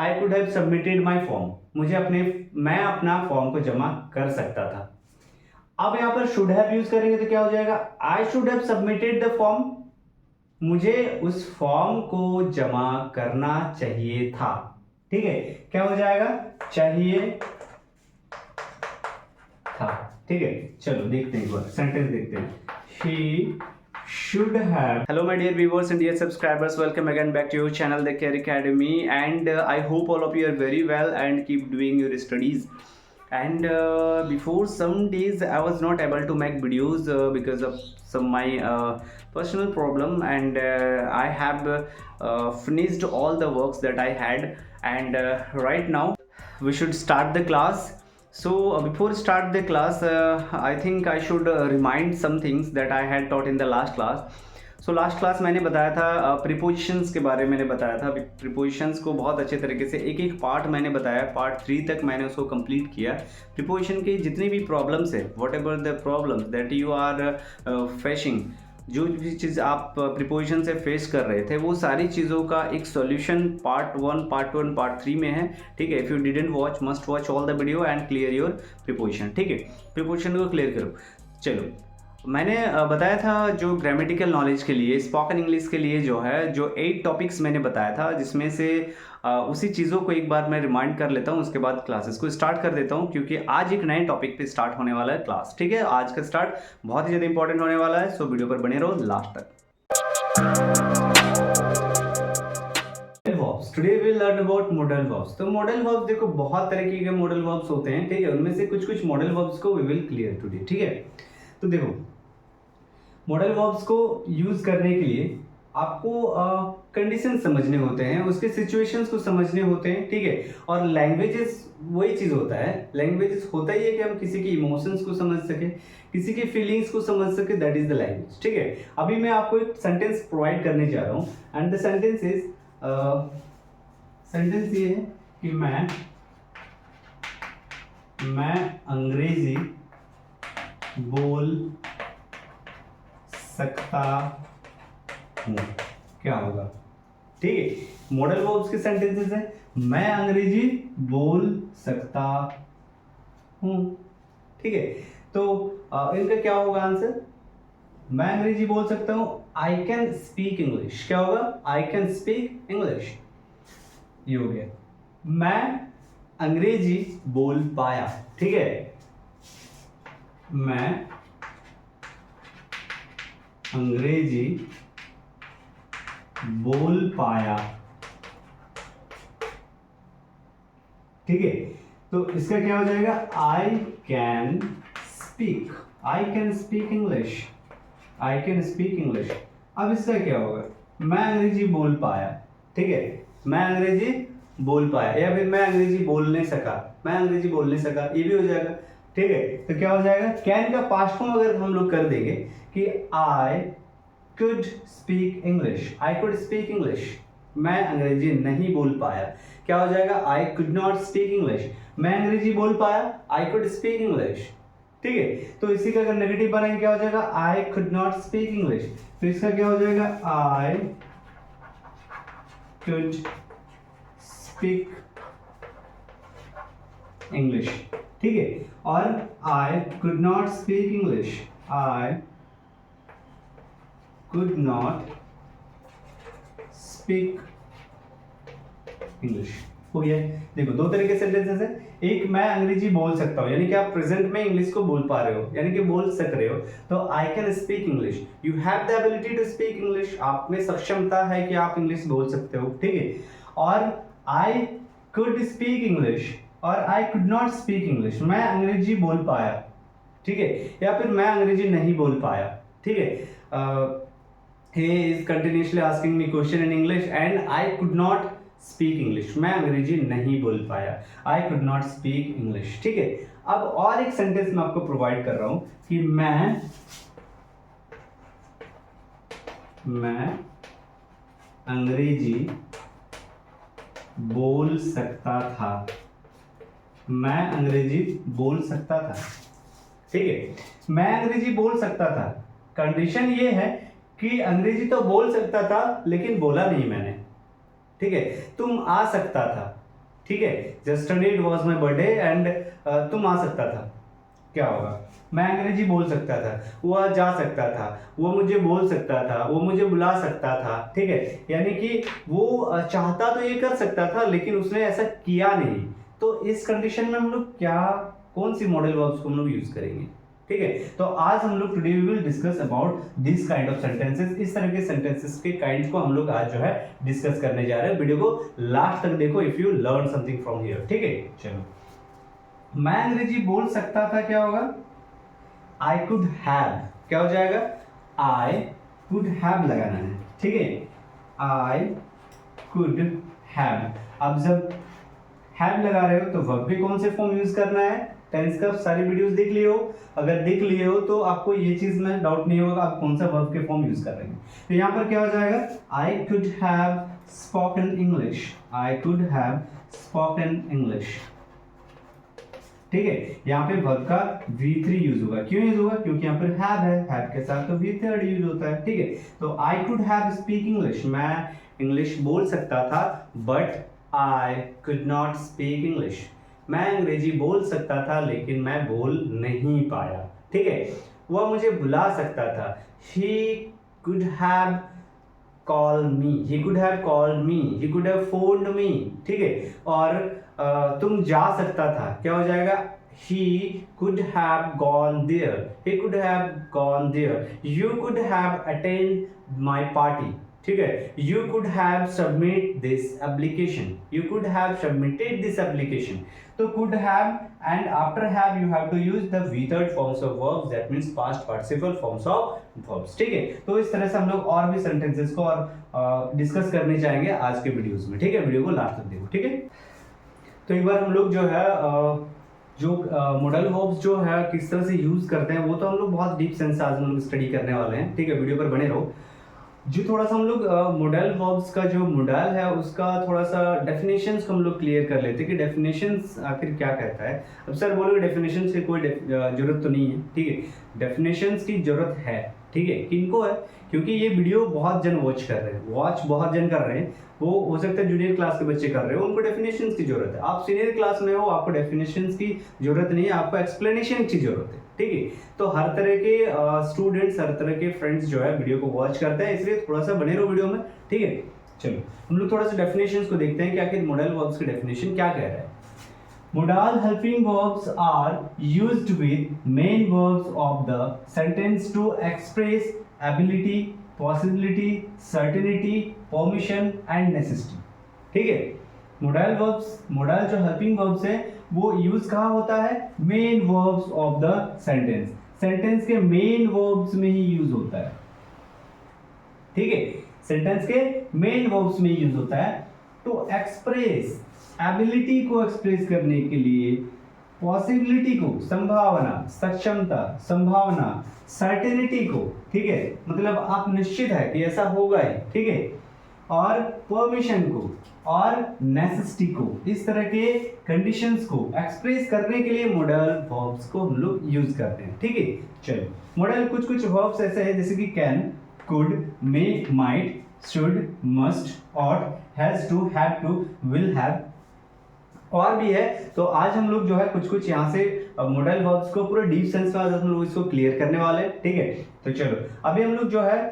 I could have submitted my form, मैं अपना form को जमा कर सकता था। अब यहाँ पर शुड हैव यूज करेंगे तो क्या हो जाएगा, आई should have submitted the form, मुझे उस फॉर्म को जमा करना चाहिए था। ठीक है, क्या हो जाएगा, चाहिए था। ठीक है, चलो देखते हैं एक बार सेंटेंस देखते हैं। She should have. Hello my dear viewers and dear subscribers, welcome again back to your channel The Care Academy, and I hope all of you are very well and keep doing your studies. And before some days I was not able to make videos because of some my personal problem, and I have finished all the works that I had, and right now we should start the class. So before start the class, I think I should remind some things that I had taught in the last class. So last class मैंने बताया था prepositions के बारे में, मैंने बताया था prepositions को बहुत अच्छे तरीके से एक एक पार्ट मैंने बताया, पार्ट 3 तक मैंने उसको कंप्लीट किया। प्रीपोजिशन की जितनी भी प्रॉब्लम्स है, whatever the problems that you are facing, जो भी चीज़ आप प्रीपोजिशन से फेस कर रहे थे, वो सारी चीज़ों का एक सॉल्यूशन पार्ट 1, पार्ट 3 में है। ठीक है, if you didn't watch, must watch all the video and clear your preposition. ठीक है, प्रीपोजिशन को क्लियर करो। चलो, मैंने बताया था जो ग्रामेटिकल नॉलेज के लिए, स्पोकन इंग्लिश के लिए जो है, जो 8 टॉपिक्स मैंने बताया था, जिसमें से उसी चीज़ों को एक बार मैं रिमाइंड कर लेता हूँ, उसके बाद क्लासेस को स्टार्ट कर देता हूँ, क्योंकि आज एक नए टॉपिक पे स्टार्ट होने वाला है क्लास। ठीक है, आज का स्टार्ट बहुत ही ज़्यादा इंपॉर्टेंट होने वाला है, सो वीडियो पर बने रहो लास्ट तक। Today we will learn about modal verbs. तो मॉडल वर्ब्स देखो, बहुत तरीके के मॉडल वर्ब्स होते हैं। ठीक है, उनमें से कुछ मॉडल वर्ब्स को वी विल क्लियर टुडे। ठीक है, तो देखो मॉडल वर्ब्स को यूज करने के लिए आपको कंडीशन समझने होते हैं, उसके सिचुएशंस को समझने होते हैं। ठीक है, और लैंग्वेजेस वही चीज़ होता है, लैंग्वेजेस होता ही है कि हम किसी की इमोशंस को समझ सके, किसी की फीलिंग्स को समझ सके, दैट इज द लैंग्वेज। ठीक है, अभी मैं आपको एक सेंटेंस प्रोवाइड करने जा रहा हूँ, and the sentence is, sentence ये है कि मैं अंग्रेजी बोल सकता हूँ, क्या होगा। ठीक है, मॉडल वर्ब्स के सेंटेंसेस है, मैं अंग्रेजी बोल सकता हूँ। ठीक है, तो इनका क्या होगा आंसर, मैं अंग्रेजी बोल सकता हूँ, आई कैन स्पीक इंग्लिश। क्या होगा, आई कैन स्पीक इंग्लिश। ये हो गया, मैं अंग्रेजी बोल पाया। ठीक है, मैं अंग्रेजी बोल पाया। ठीक है, तो इसका क्या हो जाएगा, आई can speak English, I can speak English. अब इसका क्या होगा, मैं अंग्रेजी बोल पाया। ठीक है, मैं अंग्रेजी बोल पाया, या फिर मैं अंग्रेजी बोल नहीं सका, मैं अंग्रेजी बोल नहीं सका, ये भी हो जाएगा। ठीक है, तो क्या हो जाएगा, कैन का पास्ट फॉर्म अगर हम लोग कर देंगे कि I could speak English, I could speak English, मैं अंग्रेजी नहीं बोल पाया, क्या हो जाएगा, आई कुड नॉट स्पीक इंग्लिश, मैं अंग्रेजी बोल पाया, आई कुड स्पीक इंग्लिश। ठीक है, तो इसी का अगर नेगेटिव बनाएंगे क्या हो जाएगा, आई कुड नॉट स्पीक इंग्लिश। तो इसका क्या हो जाएगा, आई कुड स्पीक इंग्लिश। ठीक है, और आई could not speak English, I could not speak English. हो गया। देखो, दो तरह के सेंटेंसेस है, एक मैं अंग्रेजी बोल सकता हूँ, यानी कि आप प्रेजेंट में इंग्लिश को बोल पा रहे हो, यानी कि बोल सक रहे हो, तो I can speak English, you have the ability to speak English, आप में सक्षमता है कि आप इंग्लिश बोल सकते हो। ठीक है, और आई कुड स्पीक इंग्लिश और आई कुड नॉट स्पीक इंग्लिश, मैं अंग्रेजी बोल पाया। ठीक है, या फिर मैं अंग्रेजी नहीं बोल पाया। ठीक है, he is continuously asking me question in English and I could not speak English, मैं अंग्रेजी नहीं बोल पाया, I could not speak English। ठीक है, अब और एक सेंटेंस मैं आपको प्रोवाइड कर रहा हूं कि मैं अंग्रेजी बोल सकता था, मैं अंग्रेजी बोल सकता था। ठीक है, मैं अंग्रेजी बोल सकता था, कंडीशन ये है कि अंग्रेजी तो बोल सकता था लेकिन बोला नहीं मैंने। ठीक है, तुम आ सकता था, ठीक है, yesterday it was my birthday and तुम आ सकता था, क्या होगा? मैं अंग्रेजी बोल सकता था, वो जा सकता था, वो मुझे बोल सकता था, वो मुझे बुला सकता था, ठीक है। यानी कि वो चाहता तो ये कर सकता था लेकिन उसने ऐसा किया नहीं। तो इस कंडीशन में हम लोग क्या, कौन सी मॉडल वर्ब्स को हम लोग यूज करेंगे, ठीक है। तो आज हम लोग today we will discuss about this kind of sentences. इस तरह के सेंटेंसेस के काइंड्स को हम लोग आज जो है डिस्कस करने जा रहे हैं। वीडियो को लास्ट तक देखो if you learn something from here, ठीक है। चलो, मैं अंग्रेजी बोल सकता था, क्या होगा? I could have, क्या हो जाएगा? I could have लगाना है, ठीक है। I could have। अब जब have लगा रहे हो तो वर्ब भी कौन से फॉर्म यूज करना है? टेंस का सारी वीडियोस देख लिए हो, अगर देख लिए हो तो आपको ये चीज में डाउट नहीं होगा आप कौन सा वर्ब के फॉर्म यूज कर रहे हैं। तो यहाँ पर क्या हो जाएगा? I could have spoken English। I could have spoken English, ठीक है। यहाँ पे वर्ब का V3 यूज होगा। क्यों यूज होगा? क्योंकि यहाँ पर have के साथ तो V3 यूज होता है, ठीक है। तो I could have speak English, मैं इंग्लिश बोल सकता था, but I could not speak English, मैं अंग्रेजी बोल सकता था लेकिन मैं बोल नहीं पाया, ठीक है। वह मुझे बुला सकता था, he could have called me, he could have called me, he could have phoned me, ठीक है। और तुम जा सकता था, क्या हो जाएगा? He could have gone there, he could have gone there, you could have attended my party, ठीक है। You could have submit this application, you could have submitted this application। तो could have and after have you have to use the V3 forms of verbs, that means past participle forms of verbs, ठीक है। तो इस तरह से हम लोग और भी सेंटेंसेस को और डिस्कस करने चाहेंगे आज के वीडियोस में, ठीक है। वीडियो को लास्ट तक देखो, ठीक है। तो एक बार हम लोग जो है जो मॉडल वर्ब्स जो है किस तरह से यूज करते हैं वो तो हम लोग बहुत डीप सेंस आज हम लोग स्टडी करने वाले हैं, ठीक है। वीडियो पर बने रहो। जो थोड़ा सा हम लोग मॉडल वर्ब्स का जो मॉडल है उसका थोड़ा सा डेफिनेशंस को हम लोग क्लियर कर लेते हैं कि डेफिनेशंस आखिर क्या कहता है। अब सर बोलोगे डेफिनेशंस की कोई जरूरत तो नहीं है, ठीक है। डेफिनेशंस की जरूरत है, ठीक है। किनको है? क्योंकि ये वीडियो बहुत जन वॉच कर रहे हैं, बहुत जन कर रहे हैं। वो हो सकता है जूनियर क्लास के बच्चे कर रहे हो, उनको डेफिनेशंस की जरूरत है। आप सीनियर क्लास में हो, आपको डेफिनेशंस की जरूरत नहीं है, आपको एक्सप्लेनेशन की जरूरत है, ठीक है। तो हर तरह के स्टूडेंट्स, हर तरह के फ्रेंड्स जो है वीडियो को वॉच करते हैं, इसलिए थोड़ा सा बने रहो वीडियो में, ठीक है। चलो हम लोग थोड़ा सा डेफिनेशंस को देखते हैं कि आखिर मॉडल वर्ब्स की डेफिनेशन क्या कह रहा है। Modal helping verbs are used with main verbs of the sentence to express ability, possibility, certainty, permission and necessity, ठीक है। modal verbs, modal जो helping verbs है वो यूज कहाँ होता है? main verbs of the sentence, sentence के main verbs में ही यूज होता है, ठीक है। सेंटेंस के मेन वर्ब्स में यूज होता है टू एक्सप्रेस, एबिलिटी को एक्सप्रेस करने के लिए, पॉसिबिलिटी को, संभावना, सक्षमता, संभावना, सर्टेनिटी को, ठीक है, मतलब आप निश्चित है कि ऐसा होगा ही, ठीक है, और परमिशन को और नेसेसिटी को, इस तरह के कंडीशंस को एक्सप्रेस करने के लिए मॉडल वर्ब्स को हम लोग यूज करते हैं, ठीक है। चलो मॉडल कुछ वर्ब्स ऐसे हैं जैसे कि can, could, may, might, should, must, ought, has to, have to, will have और भी है। तो आज हम लोग जो है कुछ यहाँ से मॉडल वर्ब्स को पूरा डीप सेंस में आज हम लोग इसको क्लियर करने वाले हैं, ठीक है। तो चलो अभी हम लोग जो है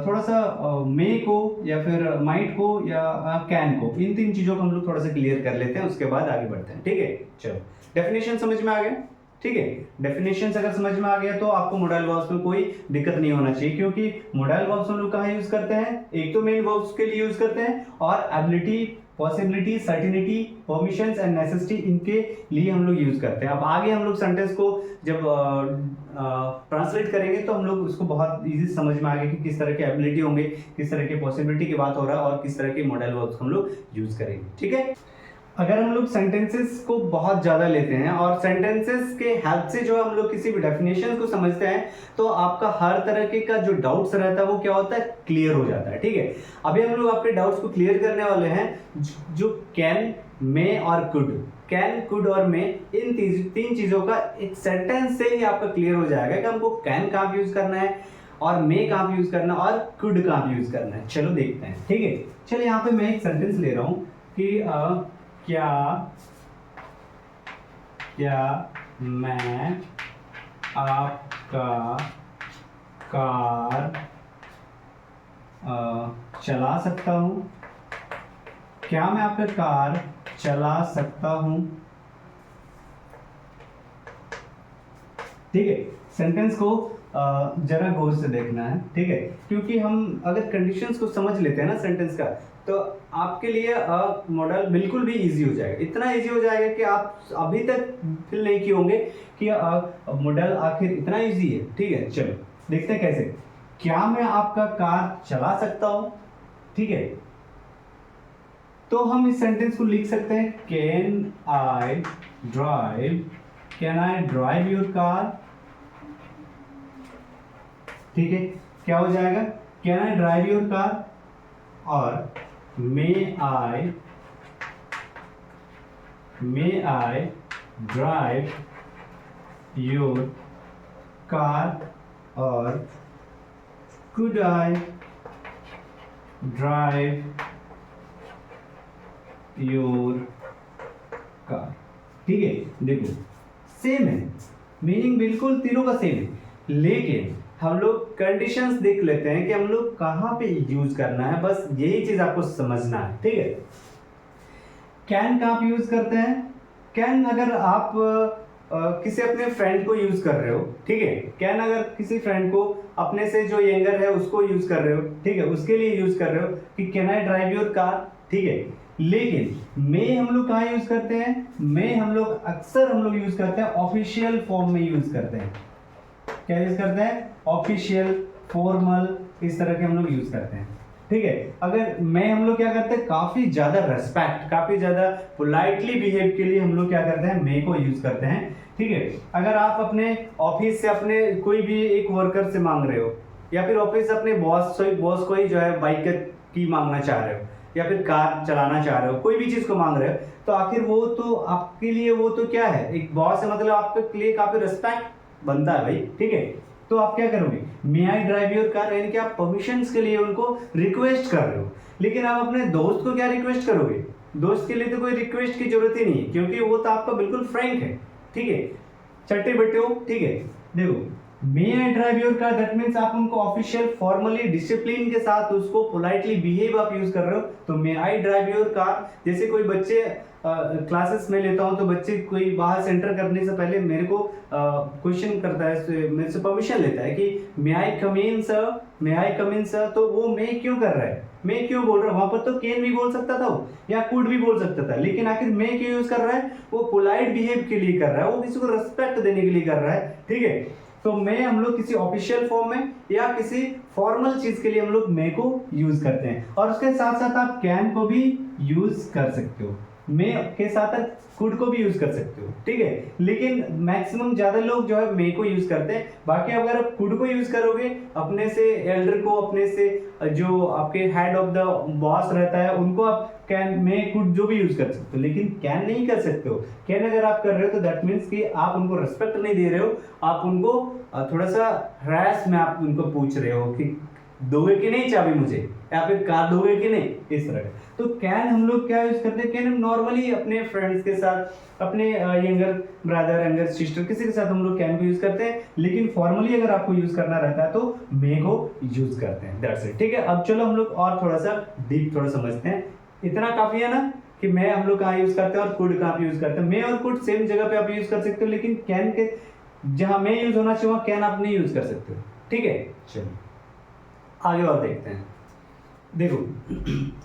थोड़ा सा मे को या फिर माइट को या कैन को, इन तीन चीजों को हम लोग थोड़ा सा क्लियर कर लेते हैं, उसके बाद आगे बढ़ते हैं, ठीक है। चलो डेफिनेशन समझ में आ गया, ठीक है। डेफिनेशंस अगर समझ में आ गया तो आपको मॉडल वर्ब्स में कोई दिक्कत नहीं होना चाहिए, क्योंकि मॉडल वर्ब्स हम लोग कहाँ यूज करते हैं? एक तो मेन वर्ब्स के लिए यूज करते हैं और ability, possibility, certainty, permissions and necessity, इनके लिए हम लोग यूज करते हैं। अब आगे हम लोग सेंटेंस को जब ट्रांसलेट करेंगे तो हम लोग उसको बहुत इजी समझ में आएगा कि किस तरह के एबिलिटी होंगे, किस तरह के पॉसिबिलिटी की बात हो रहा है और किस तरह के मॉडल वर्ब्स हम लोग यूज करेंगे, ठीक है। अगर हम लोग सेंटेंसेस को बहुत ज़्यादा लेते हैं और सेंटेंसेस के हेल्प से जो हम लोग किसी भी डेफिनेशन को समझते हैं तो आपका हर तरह के का जो डाउट्स रहता है वो क्या होता है? क्लियर हो जाता है, ठीक है। अभी हम लोग आपके डाउट्स को क्लियर करने वाले हैं। जो कैन, मे और कुड, कैन, कुड और मे, इन तीन चीज़ों का एक सेंटेंस से ही आपका क्लियर हो जाएगा कि हमको कैन कहाँ यूज़ करना है और मे कहाँ यूज़ करना है और कुड कहाँ यूज़ करना है। चलो देखते हैं, ठीक है। चलिए यहाँ पे मैं एक सेंटेंस ले रहा हूँ कि क्या मैं आपका कार चला सकता हूँ? क्या मैं आपका कार चला सकता हूँ? ठीक है, सेंटेंस को जरा गौर से देखना है, ठीक है, क्योंकि हम अगर कंडीशंस को समझ लेते हैं ना सेंटेंस का, तो आपके लिए मॉडल बिल्कुल भी इजी हो जाएगा। इतना इजी हो जाएगा कि आप अभी तक फील नहीं किए होंगे कि मॉडल आखिर इतना इजी है। ठीक है, चलो देखते हैं कैसे। क्या मैं आपका कार चला सकता हूँ? ठीक है, तो हम इस सेंटेंस को लिख सकते हैं can I drive your car. ठीक है, क्या हो जाएगा? Can I drive your car और मे आई ड्राइव योर कार और could I drive your car. ठीक है, देखो सेम है, मीनिंग बिल्कुल तीनों का सेम है, लेकिन हम लोग कंडीशंस देख लेते हैं कि हम लोग कहाँ पे यूज करना है। बस यही चीज आपको समझना है। ठीक है, कैन कहाँ पे यूज करते हैं? कैन अगर आप किसी अपने फ्रेंड को यूज कर रहे हो, ठीक है, कैन अगर किसी फ्रेंड को अपने से जो यंगर है उसको यूज कर रहे हो, ठीक है, उसके लिए यूज कर रहे हो कि can I drive your car. ठीक है, लेकिन मे हम लोग कहाँ यूज करते हैं? मे हम लोग अक्सर यूज करते हैं ऑफिशियल फॉर्म में यूज करते हैं। क्या यूज करते हैं? ऑफिशियल, फॉर्मल, इस तरह के हम लोग यूज करते हैं। ठीक है, अगर मैं हम लोग क्या करते हैं, काफी ज्यादा रेस्पेक्ट, काफी ज्यादा पोलाइटली बिहेव के लिए हम लोग क्या करते हैं, मे को यूज करते हैं। ठीक है, अगर आप अपने ऑफिस से अपने कोई भी एक वर्कर से मांग रहे हो, या फिर ऑफिस से अपने बॉस को ही जो है बाइक की मांगना चाह रहे हो, या फिर कार चलाना चाह रहे हो, कोई भी चीज को मांग रहे हो, तो आखिर वो तो आपके लिए वो तो क्या है, एक बॉस है, मतलब आपके लिए काफी रिस्पेक्ट बनता है भाई। ठीक है, तो आप क्या करोगे? मे आई ड्राइव योर कार, यानी कि आप परमिशंस के लिए उनको रिक्वेस्ट कर रहे हो। लेकिन आप अपने दोस्त को क्या रिक्वेस्ट करोगे? दोस्त के लिए तो कोई रिक्वेस्ट की जरूरत ही नहीं है, क्योंकि वो तो आपका बिल्कुल फ्रैंक है। ठीक है, चट्टे बट्टे हो। ठीक है, देखो may I drive your car, that means आप उनको ऑफिशियल, फॉर्मली, डिसिप्लिन के साथ उसको पोलाइटली बिहेव आप यूज कर रहे हो। तो मे आई ड्राइव योर कार, जैसे कोई बच्चे क्लासेस में लेता हूं, तो बच्चे कोई बाहर से एंटर करने से पहले मेरे को क्वेश्चन करता है, मेरे से परमिशन लेता है कि मे आई कम इन सर, मे आई कम इन सर। तो वो मे क्यों कर रहा है, मे क्यों बोल रहा है? वहां पर तो कैन भी बोल सकता था वो, या कुड भी बोल सकता था, लेकिन आखिर मे क्यों यूज कर रहा है? वो पोलाइट बिहेव के लिए कर रहा है, वो किसी को रिस्पेक्ट देने के लिए कर रहा है। ठीक है, तो मे हम लोग किसी ऑफिशियल फॉर्म में या किसी फॉर्मल चीज के लिए हम लोग मे को यूज करते हैं। और उसके साथ साथ आप कैन को भी यूज कर सकते हो, मे के साथ कुड को भी यूज कर सकते हो। ठीक है, लेकिन मैक्सिमम ज्यादा लोग जो है मे को यूज करते हैं। बाकी अगर आप कुड को यूज करोगे, अपने से एल्डर को, अपने से जो आपके हेड ऑफ द बॉस रहता है, उनको आप कैन, मे, कुड जो भी यूज कर सकते हो, लेकिन कैन नहीं कर सकते हो। कैन अगर आप कर रहे हो तो दैट मीन्स कि आप उनको रिस्पेक्ट नहीं दे रहे हो, आप उनको थोड़ा सा हरास में आप उनको पूछ रहे हो कि दोगे कि नहीं चाबी मुझे, या फिर कार दोगे कि नहीं, इस तरह। तो कैन हम लोग क्या यूज करते हैं? कैन हम नॉर्मली अपने फ्रेंड्स के साथ, अपने यंगर ब्रदर, यंगर सिस्टर, किसी के साथ हम लोग कैन को यूज करते हैं। लेकिन फॉर्मली अगर आपको यूज करना रहता है तो मे को यूज करते हैं। That's it. ठीक है, अब चलो हम लोग और थोड़ा सा डीप थोड़ा समझते हैं। इतना काफी है ना कि मैं हम लोग कहाँ यूज करते हैं और कुड कहाँ पे यूज करते हैं। मे और कुड सेम जगह पे आप यूज कर सकते हो, लेकिन कैन के जहां मे यूज होना चाहिए वहां कैन आप नहीं यूज कर सकते हो। ठीक है, चलो आगे और देखते हैं। देखो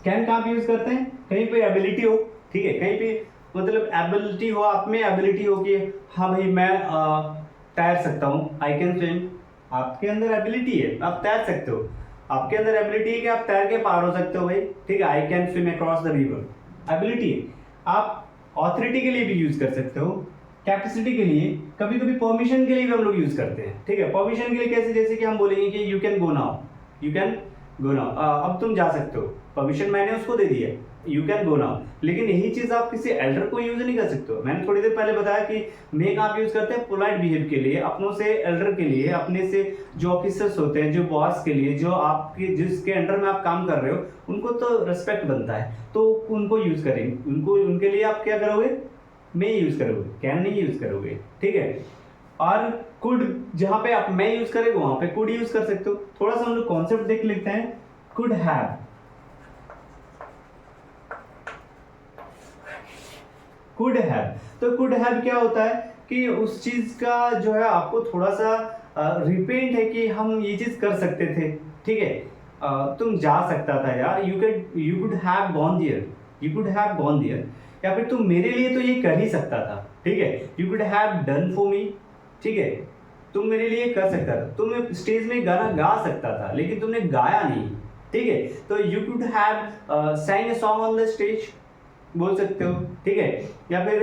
कैन कहाँ पे यूज करते हैं? कहीं पे एबिलिटी हो, ठीक है, कहीं पे मतलब एबिलिटी हो, आप में एबिलिटी हो कि हाँ भाई मैं तैर सकता हूँ, आई कैन स्विम। आपके अंदर एबिलिटी है, आप तैर सकते हो। आपके अंदर एबिलिटी है कि आप तैर के पार हो सकते हो भाई। ठीक है, I can swim across the river, ability है। आप ऑथोरिटी के लिए भी यूज कर सकते हो, कैपेसिटी के लिए, कभी कभी परमिशन के लिए भी हम लोग यूज करते हैं। ठीक है, परमिशन के लिए कैसे? जैसे कि हम बोलेंगे कि you can go now, you can go now, अब तुम जा सकते हो। परमिशन मैंने उसको दे दिया, यू कैन गो नाउ। लेकिन यही चीज आप किसी एल्डर को यूज नहीं कर सकते हो। मैंने थोड़ी देर पहले बताया कि मे का आप यूज करते हैं पोलाइट बिहेव के लिए, अपनों से एल्डर के लिए, अपने से जो ऑफिसर्स होते हैं, जो बॉस के लिए, जो आपके जिसके अंडर में आप काम कर रहे हो, उनको तो रेस्पेक्ट बनता है, तो उनको यूज करेंगे। उनको उनके लिए आप क्या करोगे, मे यूज करोगे, कैन नहीं यूज करोगे, ठीक है। और कुड, जहां पे आप मैं यूज करेंगे वहां पे कुड यूज कर सकते हो। थोड़ा सा हम लोग कॉन्सेप्ट देख लेते हैं। कुड हैव, कुड हैव, तो कुड हैव क्या होता है कि उस चीज का जो है आपको थोड़ा सा रिपेंट है कि हम ये चीज कर सकते थे, ठीक है। तुम जा सकता था यार, you could have gone there, you could have gone there, या फिर तुम मेरे लिए तो ये कर ही सकता था, ठीक है। You could have done for me, ठीक है, तुम मेरे लिए कर सकता था। तुम स्टेज में गाना गा सकता था लेकिन तुमने गाया नहीं, ठीक है। तो you could have sang a song on the stage, बोल सकते हो, ठीक है। या फिर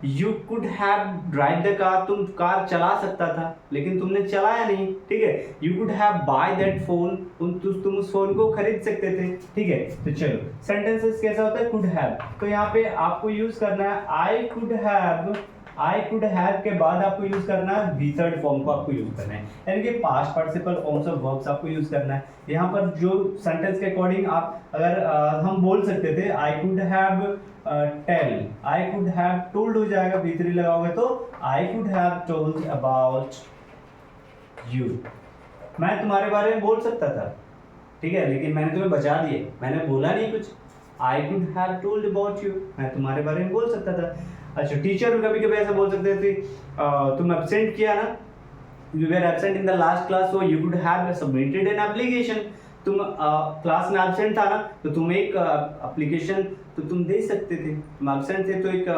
you could have drive the car, तुम कार चला सकता था लेकिन तुमने चलाया नहीं, ठीक है। You could have by that phone, तुम उस फोन को खरीद सकते थे, ठीक है। तो चलो सेंटेंसेस कैसा होता है, कुड हैव। तो यहाँ पे आपको यूज करना है आई could have, I could have के बाद आपको यूज करना है वी थर्ड फॉर्म को आपको यूज करना है, यानी कि past participle forms of verbs आपको यूज करना है। यहाँ पर जो सेंटेंस के अकॉर्डिंग आप अगर हम बोल सकते थे I could have tell, I could have told हो जाएगा, वी थ्री लगाओगे तो I could have told about you, मैं तुम्हारे बारे में बोल सकता था, ठीक है, लेकिन मैंने तुम्हें बचा दिए, मैंने बोला नहीं कुछ। आई could have told about you, मैं तुम्हारे बारे में बोल सकता था। अच्छा, टीचर कभी कभी ऐसा बोल सकते थे, तुम एब्सेंट किया ना, you were absent in the last class, so you could have submitted an application. तुम क्लास में एब्सेंट था ना, तो तुम एक एप्लीकेशन तो तुम दे सकते थे, तुम एब्सेंट थे तो एक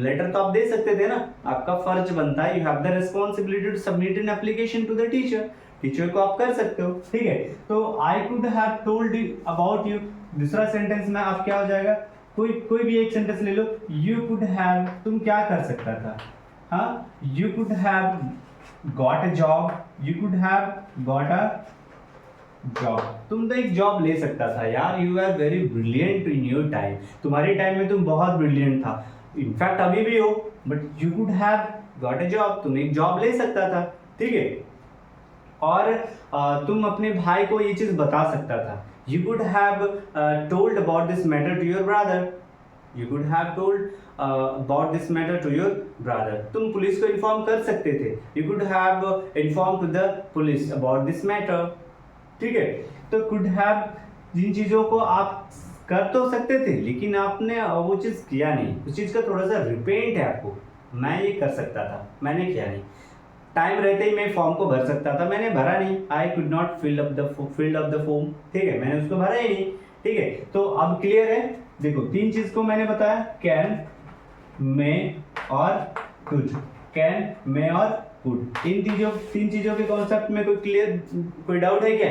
लेटर तो आप दे सकते थे ना, आपका फर्ज बनता है, you have the responsibility to submit an application to the teacher, teacher को आप कर सकते हो, ठीक है। तो I could have told about you, दूसरा सेंटेंस में आप क्या हो जाएगा, कोई भी एक सेंटेंस ले लो, यू कुड हैव, तुम क्या कर सकता था, हाँ, you could have got a job, you could have got a job, तुम तो एक जॉब ले सकता था यार, you are very brilliant in your time, तुम्हारे टाइम में तुम बहुत ब्रिलियंट था, इनफैक्ट अभी भी हो, but you could have got a job, तुम एक जॉब ले सकता था, ठीक है। और तुम अपने भाई को ये चीज बता सकता था, you could have told about this matter to your brother, you could have told about this matter to your brother, तुम पुलिस को इन्फॉर्म कर सकते थे, you could have informed to the police about this matter, ठीक है। तो could have, जिन चीजों को आप कर तो सकते थे लेकिन आपने वो चीज किया नहीं, उस चीज का थोड़ा सा रिपेंट है आपको, मैं ये कर सकता था, मैंने किया नहीं, टाइम रहते ही मैं फॉर्म को भर सकता था, मैंने भरा नहीं, I could not fill up the form, ठीक है, मैंने उसको भरा ही नहीं, ठीक है। तो अब क्लियर है, देखो तीन चीज को मैंने बताया, कैन, मे और कुड, कैन, मे और कुड, इन तीन चीजों के कॉन्सेप्ट में कोई डाउट है क्या,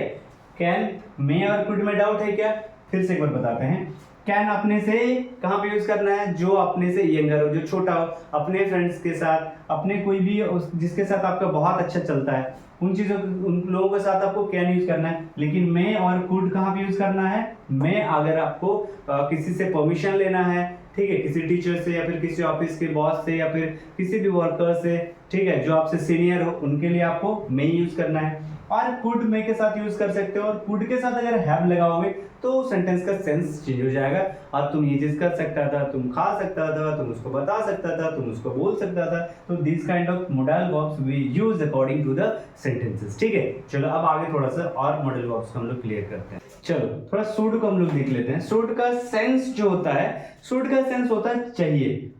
कैन, मे और कुड में डाउट है क्या, फिर से एक बार बताते हैं। कैन अपने से कहाँ पे यूज करना है, जो अपने से यंगर हो, जो छोटा हो, अपने फ्रेंड्स के साथ, अपने कोई भी जिसके साथ आपका बहुत अच्छा चलता है, उन लोगों के साथ आपको कैन यूज करना है। लेकिन मे और कुड कहाँ पे यूज करना है, मे अगर आपको किसी से परमिशन लेना है, ठीक है, किसी टीचर से या फिर किसी ऑफिस के बॉस से या फिर किसी भी वर्कर से, ठीक है, जो आपसे सीनियर हो, उनके लिए आपको मे यूज करना है। और कुड मे के साथ यूज कर सकते हो, और कुड के साथ अगर हैव लगाओगे तो सेंटेंस का सेंस चेंज हो जाएगा, और तुम ये चीज कर सकता था, तुम खा सकता था, तुम उसको बता सकता था, तुम उसको बोल सकता था। तो this kind of modal verbs we use according to the sentences, ठीक है। चलो अब आगे थोड़ा सा और मॉडल वर्ब्स को हम लोग क्लियर करते हैं। चलो थोड़ा शुड को हम लोग देख लेते हैं। शुड का सेंस जो होता है, शुड का सेंस होता है चाहिए,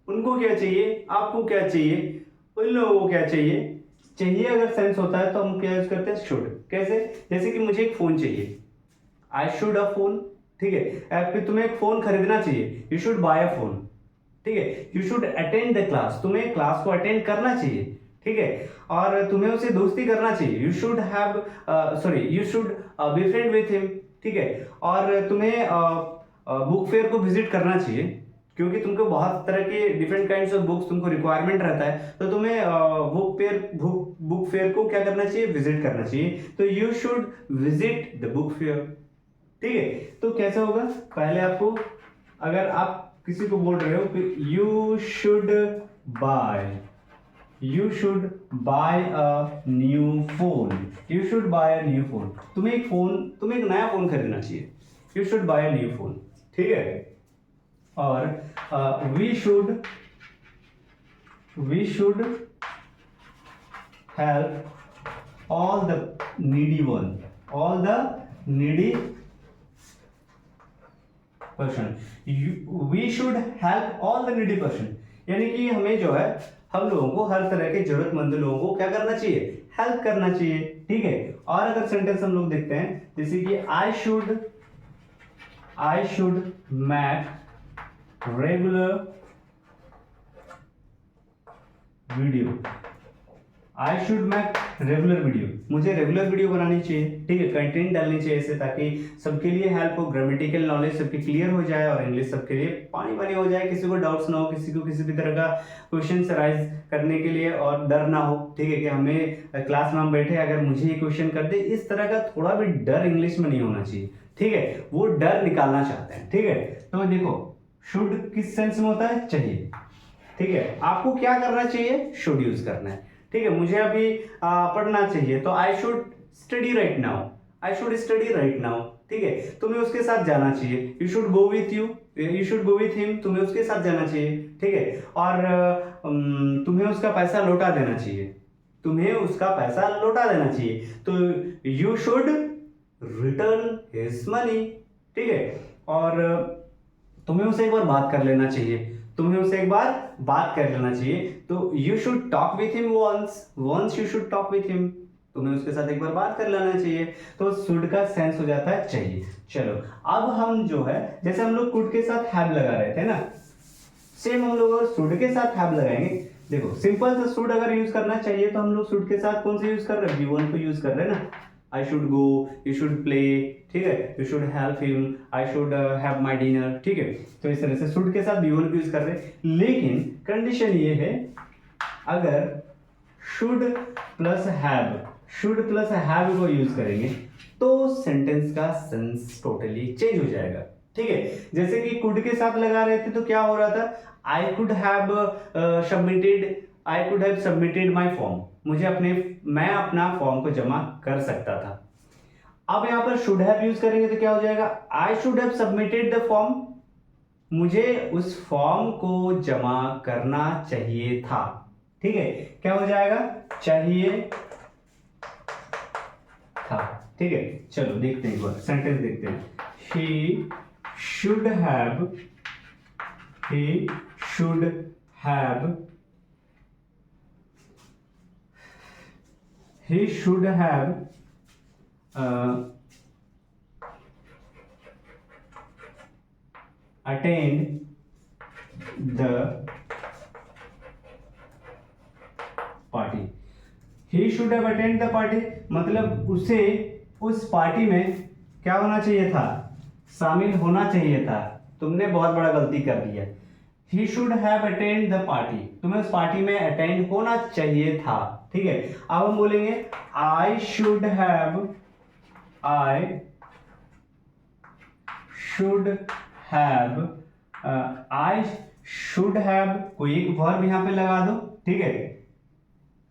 उनको क्या चाहिए, आपको क्या चाहिए, उन लोगों को क्या चाहिए, चाहिए अगर सेंस होता है तो हम क्या यूज करते हैं, शुड। कैसे, जैसे कि मुझे एक फोन चाहिए, आई शुड अ फोन, ठीक है। फिर तुम्हें एक फोन खरीदना चाहिए, you should buy a phone, ठीक है। You should attend the class, तुम्हें क्लास को अटेंड करना चाहिए, ठीक है। और तुम्हें उसे दोस्ती करना चाहिए, you should have you should be friend with him, ठीक है। और तुम्हें बुक फेयर को विजिट करना चाहिए, क्योंकि तुमको बहुत तरह के डिफरेंट काइंड्स ऑफ बुक्स तुमको रिक्वायरमेंट रहता है, तो तुम्हें बुक फेयर को क्या करना चाहिए, विजिट करना चाहिए। तो you should visit the book fair, ठीक है, तो कैसा होगा, पहले आपको, अगर आप किसी को बोल रहे हो कि you should buy a new phone, you should buy a new phone, तुम्हें एक नया फोन खरीदना चाहिए, you should buy a new phone, ठीक है। और we should help all the needy person, we should help all the needy person, यानी कि हमें जो है, हम लोगों को हर तरह के जरूरतमंद लोगों को क्या करना चाहिए, हेल्प करना चाहिए, ठीक है। और अगर सेंटेंस हम लोग देखते हैं, जैसे कि I should make regular video, मुझे रेगुलर वीडियो बनानी चाहिए, ठीक है, कंटेंट डालनी चाहिए ऐसे, ताकि सबके लिए हेल्प हो, ग्रामेटिकल नॉलेज सबकी क्लियर हो जाए और इंग्लिश सबके लिए पानी पानी हो जाए, किसी को डाउट्स ना हो, किसी को किसी भी तरह का क्वेश्चन राइज करने के लिए और डर ना हो, ठीक है, कि हमें क्लास में हम बैठे अगर मुझे ये क्वेश्चन कर दे, इस तरह का थोड़ा भी डर इंग्लिश में नहीं होना चाहिए, ठीक है, वो डर निकालना चाहते हैं, ठीक है। तो देखो, शुड किस सेंस में होता है, चाहिए, ठीक है, आपको क्या करना चाहिए, शुड यूज करना है, ठीक है। मुझे अभी पढ़ना चाहिए, तो I should study right now, ठीक है, तुम्हें उसके साथ जाना चाहिए, you should go with him, तुम्हें उसके साथ जाना चाहिए, ठीक है। और तुम्हें उसका पैसा लौटा देना चाहिए, तो you should return his money, ठीक है। और तुम्हें उससे एक बार बात कर लेना चाहिए, तो you should talk with him once you should talk with him, तुम्हें उसके साथ एक बार बात कर लेना चाहिए, तो शुड का सेंस हो जाता है चाहिए। चलो, अब हम जो है, जैसे हम लोग कुड के साथ हैव लगा रहे थे ना, सेम हम लोग शुड के साथ हैव लगाएंगे। देखो, सिंपल सा शुड अगर यूज करना चाहिए, तो हम लोग शुड के साथ कौन से यूज कर रहे हैं, V1 को यूज कर रहे हैं ना, I should go, you should play, ठीक है, you should help him, I should have my dinner, ठीक है। तो इस तरह से शुड के साथ V1 को यूज कर रहे हैं, लेकिन कंडीशन ये है, अगर शुड प्लस हैव को यूज करेंगे, तो सेंटेंस का सेंस टोटली चेंज हो जाएगा, ठीक है। जैसे कि कुड के साथ लगा रहे थे, तो क्या हो रहा था, आई could have submitted my form, मैं अपना फॉर्म को जमा कर सकता था। अब यहां पर शुड हैव यूज करेंगे, तो क्या हो जाएगा, आई should have submitted the form, मुझे उस फॉर्म को जमा करना चाहिए था, ठीक है, क्या हो जाएगा, चाहिए था, ठीक है। चलो देखते हैं, एक बार सेंटेंस देखते हैं, he should have attained the party, he should have attend the party, मतलब उसे उस पार्टी में क्या होना चाहिए था, शामिल होना चाहिए था, तुमने बहुत बड़ा गलती कर दिया। He should have attend the party, तुम्हें उस पार्टी में अटेंड होना चाहिए था, ठीक है। अब हम बोलेंगे आई शुड हैव कोई एक वर्ब यहां पे लगा दो, ठीक है,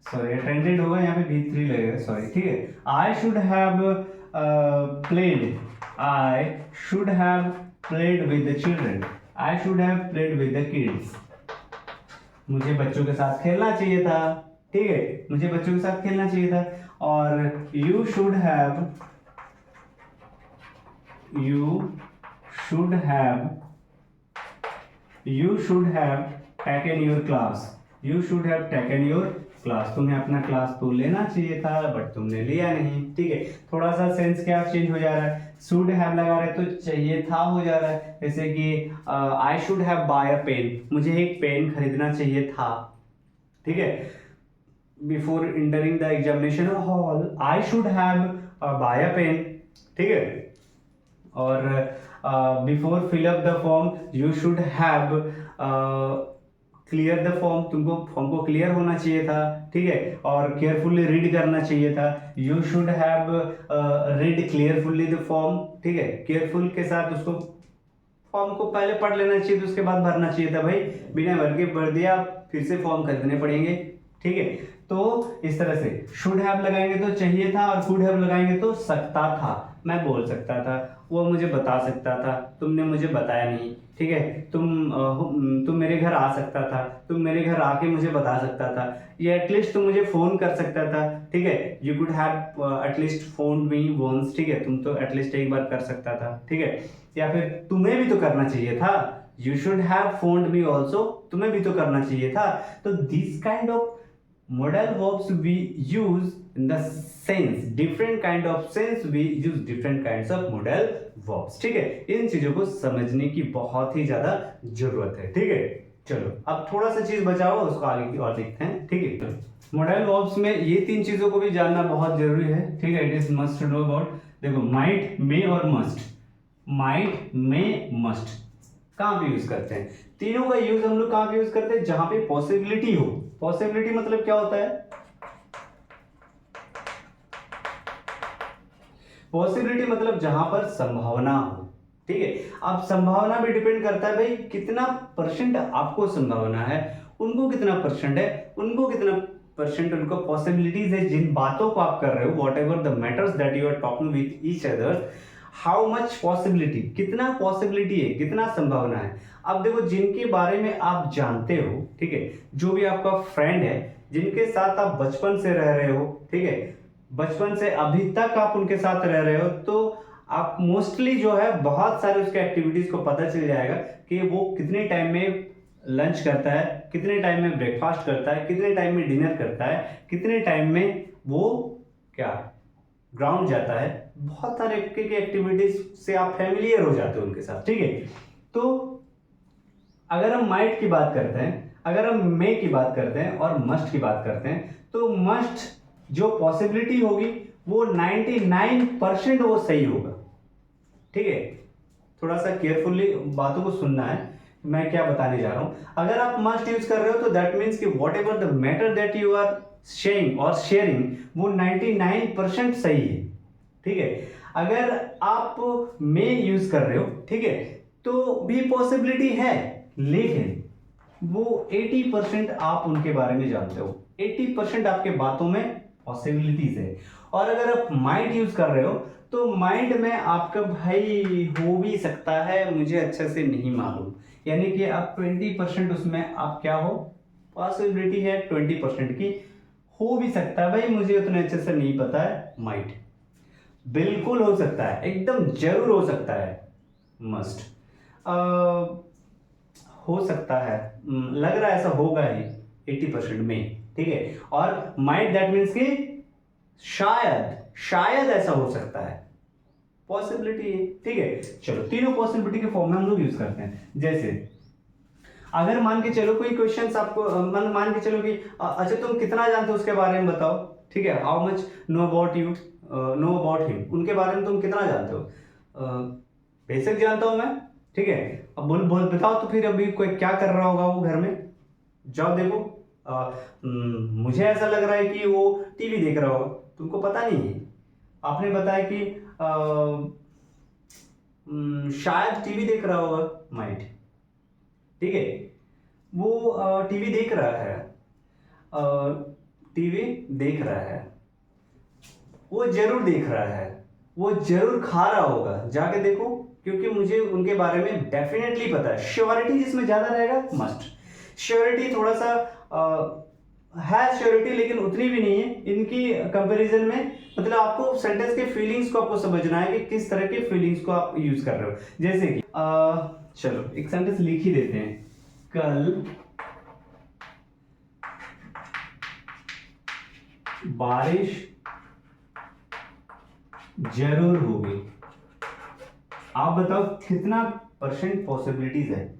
सॉरी अटेंडेड होगा, यहाँ पे V3 लगेगा, सॉरी, ठीक है। आई should have played with the children, मुझे बच्चों के साथ खेलना चाहिए था, ठीक है, और you should have taken your class, तुम्हें अपना क्लास तो लेना चाहिए था, बट तुमने लिया नहीं, ठीक है। थोड़ा सा सेंस क्या चेंज हो जा रहा है, शुड हैव लगा रहे तो चाहिए था हो जा रहा है, जैसे कि I should have buy a pen, मुझे एक पेन खरीदना चाहिए था, ठीक है, before entering the examination hall, I should have buy a pen, ठीक है। और before fill up the form, you should have clear the form, तुमको फॉर्म को क्लियर होना चाहिए था, ठीक है, और केयरफुली रीड करना चाहिए था। You should have read clearfully the form, ठीक है, केयरफुल के साथ उसको फॉर्म को पहले पढ़ लेना चाहिए, तो उसके बाद भरना चाहिए था भाई। बिना भर के भर दिया, फिर से फॉर्म खरीदने पड़ेंगे, ठीक है। तो इस तरह से शुड हैव लगाएंगे तो चाहिए था, और कुड हैव लगाएंगे तो सकता था, मैं बोल सकता था, वो मुझे बता सकता था, तुमने मुझे बताया नहीं, ठीक है। तुम मेरे घर आ सकता था, तुम मेरे घर आके मुझे बता सकता था, या एटलीस्ट तुम मुझे फोन कर सकता था, ठीक है। You could have at least phone me once, ठीक है, तुम तो एटलीस्ट एक बार कर सकता था, ठीक है। या फिर तुम्हें भी तो करना चाहिए था, you should have found me also, तुम्हें भी तो करना चाहिए था। तो this kind of modal verbs we use in the sense, different kind of sense we use different kinds of modal verbs, ठीक है। इन चीजों को समझने की बहुत ही ज्यादा जरूरत है, ठीक है। चलो अब थोड़ा सा चीज बचाओ, उसको आगे की और देखते हैं, ठीक है। मॉडल वर्ब्स में ये तीन चीजों को भी जानना बहुत जरूरी है, ठीक है। It is must know about, देखो माइट, मे और मस्ट। माइट, मे, मस्ट कहाँ पे यूज करते हैं? तीनों का यूज हम लोग कहाँ पे यूज करते हैं? जहां पे पॉसिबिलिटी हो। पॉसिबिलिटी मतलब क्या होता है? पॉसिबिलिटी मतलब जहां पर संभावना हो, ठीक है। अब संभावना भी डिपेंड करता है भाई, कितना परसेंट आपको संभावना है, उनको कितना परसेंट है, उनको कितना परसेंट उनको पॉसिबिलिटीज है, जिन बातों को आप कर रहे हो, whatever the matters that you are talking with each other, how much possibility, कितना पॉसिबिलिटी है, कितना संभावना है। अब देखो, जिनके बारे में आप जानते हो, ठीक है, जो भी आपका फ्रेंड है, जिनके साथ आप बचपन से रह रहे हो, ठीक है, बचपन से अभी तक आप उनके साथ रह रहे हो, तो आप मोस्टली जो है बहुत सारे उसके एक्टिविटीज को पता चल जाएगा कि वो कितने टाइम में लंच करता है, कितने टाइम में ब्रेकफास्ट करता है, कितने टाइम में डिनर करता है, कितने टाइम में वो क्या ग्राउंड जाता है। बहुत सारे एक्टिविटीज से आप फैमिलियर हो जाते हो उनके साथ, ठीक है। तो अगर हम माइट की बात करते हैं, अगर हम मे की बात करते हैं और मस्ट की बात करते हैं, तो मस्ट जो पॉसिबिलिटी होगी वो 99% वो सही होगा, ठीक है। थोड़ा सा केयरफुली बातों को सुनना है, मैं क्या बताने जा रहा हूं। अगर आप मस्ट यूज कर रहे हो तो दैट मीन्स कि whatever the matter that you are sharing और शेयरिंग, वो 99% सही है, ठीक है। अगर आप मे यूज कर रहे हो, ठीक है, तो भी पॉसिबिलिटी है, लेकिन वो 80% आप उनके बारे में जानते हो, 80% आपके बातों में पॉसिबिलिटीज है। और अगर आप माइंड यूज कर रहे हो, तो माइंड में आपका भाई हो भी सकता है, मुझे अच्छे से नहीं मालूम, यानी कि आप 20% उसमें आप क्या हो, पॉसिबिलिटी है 20% की, हो भी सकता है भाई, मुझे उतने अच्छे से नहीं पता है। माइट बिल्कुल हो सकता है, एकदम जरूर हो सकता है। मस्ट हो सकता है, लग रहा है ऐसा होगा ही 80% में, ठीक है। और माइट दैट मीन्स कि शायद, शायद ऐसा हो सकता है, पॉसिबिलिटी है, ठीक है। चलो तीनों पॉसिबिलिटी के फॉर्म में हम लोग यूज करते हैं। जैसे अगर मान के चलो कोई क्वेश्चंस आपको मान के चलो कि अच्छा तुम कितना जानते हो उसके बारे में बताओ, ठीक है, how much know about you, know about him, उनके बारे में तुम कितना जानते हो? बेसिक जानता हूं मैं, ठीक है। अब बोल बोल बताओ तो फिर अभी कोई क्या कर रहा होगा वो घर में, जाओ देखो, मुझे ऐसा लग रहा है कि वो टीवी देख रहा होगा, तुमको पता नहीं है, आपने बताया कि शायद टीवी देख रहा होगा, माइट, ठीक है। वो टीवी देख रहा है, टीवी देख रहा है, वो जरूर देख रहा है, वो जरूर खा रहा होगा, जाके देखो, क्योंकि मुझे उनके बारे में डेफिनेटली पता है। श्योरिटी जिसमें ज्यादा रहेगा मस्ट, श्योरिटी थोड़ा सा है श्योरिटी, लेकिन उतनी भी नहीं है इनकी कंपैरिजन में। मतलब आपको सेंटेंस के फीलिंग्स को आपको समझना है कि किस तरह के फीलिंग्स को आप यूज कर रहे हो। जैसे कि चलो एक सेंटेंस लिख ही देते हैं, कल बारिश जरूर होगी। आप बताओ कितना परसेंट पॉसिबिलिटीज है?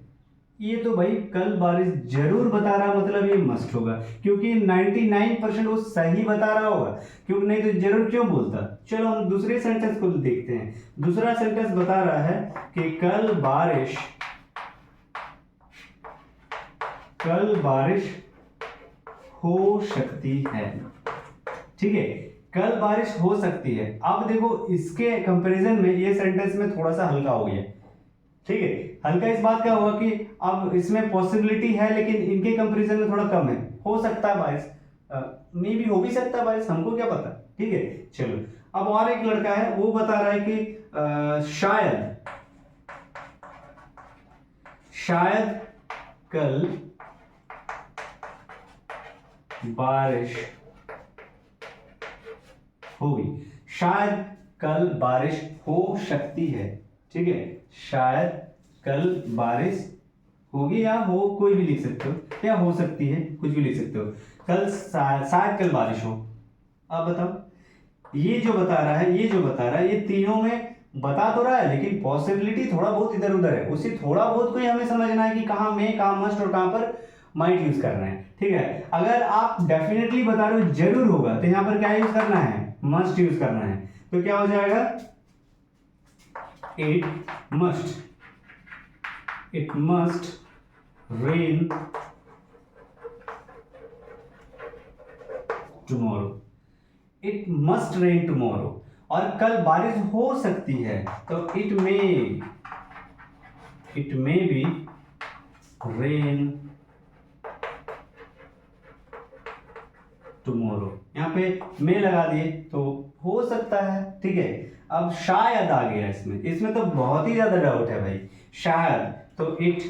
ये तो भाई कल बारिश जरूर बता रहा, मतलब ये मस्ट होगा, क्योंकि 99% वो सही बता रहा होगा, क्योंकि नहीं तो जरूर क्यों बोलता। चलो हम दूसरे सेंटेंस को देखते हैं। दूसरा सेंटेंस बता रहा है कि कल कल बारिश हो सकती है। ठीक है, कल बारिश हो सकती है। अब देखो इसके कंपैरिजन में ये सेंटेंस में थोड़ा सा हल्का हो गया। ठीक है, हल्का इस बात का हुआ कि अब इसमें पॉसिबिलिटी है लेकिन इनके कंपैरिजन में थोड़ा कम है। हो सकता है बारिश, मे भी हो भी सकता है बारिश, हमको क्या पता। ठीक है, चलो अब और एक लड़का है, वो बता रहा है कि शायद कल बारिश होगी। शायद कल बारिश हो सकती है। ठीक है, शायद कल बारिश होगी या हो, कोई भी लिख सकते हो, या हो सकती है, कुछ भी लिख सकते हो। कल शायद कल बारिश हो। अब बताओ, ये जो बता रहा है, ये जो बता रहा है, ये तीनों में बता तो रहा है लेकिन पॉसिबिलिटी थोड़ा बहुत इधर उधर है। उसे थोड़ा बहुत कोई हमें समझना है कि कहाँ में, कहाँ मस्ट और कहाँ पर माइट यूज करना है। ठीक है, अगर आप डेफिनेटली बता रहे हो जरूर होगा तो यहाँ पर क्या यूज करना है, मस्ट यूज करना है। तो क्या हो जाएगा, it must rain tomorrow. It must rain tomorrow. और कल बारिश हो सकती है तो it may be rain tomorrow. यहाँ पे मे लगा दिए तो हो सकता है। ठीक है, अब शायद आ गया इसमें तो बहुत ही ज्यादा डाउट है भाई। शायद, तो it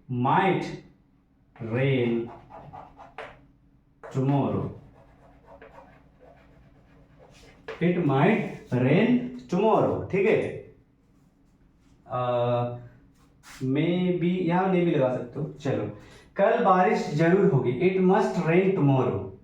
might rain tomorrow. It might rain tomorrow. ठीक है, मे बी, यहां मे भी लगा सकते हो। चलो, कल बारिश जरूर होगी। इट मस्ट रेन टुमारो,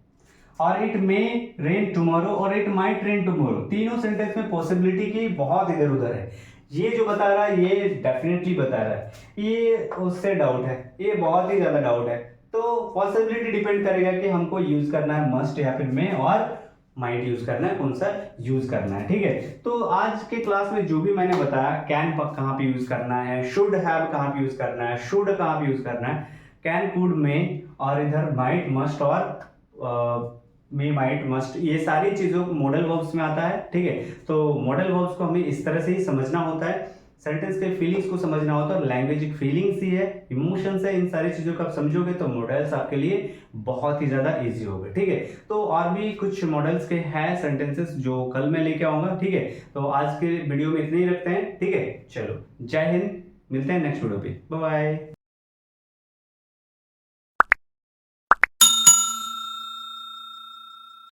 और इट मे रेन टुमारो, और इट माइट रेन टुमारो। तीनों सेंटेंस में पॉसिबिलिटी की बहुत इधर उधर है। ये जो बता रहा है ये डेफिनेटली बता रहा है, ये उससे डाउट है, ये बहुत ही ज्यादा डाउट है। तो पॉसिबिलिटी डिपेंड करेगा कि हमको यूज करना है मस्ट या फिर मे, और माइट यूज करना है, कौन सा यूज करना है। ठीक है, तो आज के क्लास में जो भी मैंने बताया, कैन कहाँ पे यूज करना है, शुड हैव कहाँ पे यूज करना है, शुड कहाँ पे यूज करना है, कैन, कुड, में, और इधर माइट, मस्ट और मे, माइट, मस्ट, ये सारी चीजों को मॉडल वर्ब्स में आता है। ठीक है, तो मॉडल वर्ब्स को हमें इस तरह से ही समझना होता है, सेंटेंस के फीलिंग्स को समझना होता है। और लैंग्वेज एक फीलिंग्स ही है, इमोशंस है, इन सारी चीजों को आप समझोगे तो मॉडल्स आपके लिए बहुत ही ज्यादा इजी होगा। ठीक है, तो और भी कुछ मॉडल्स के हैं सेंटेंसेस जो कल मैं लेके आऊंगा। ठीक है, तो आज के वीडियो में इतने ही रखते हैं। ठीक है, चलो, जय हिंद, मिलते हैं नेक्स्ट वीडियो पे, बाय बाय।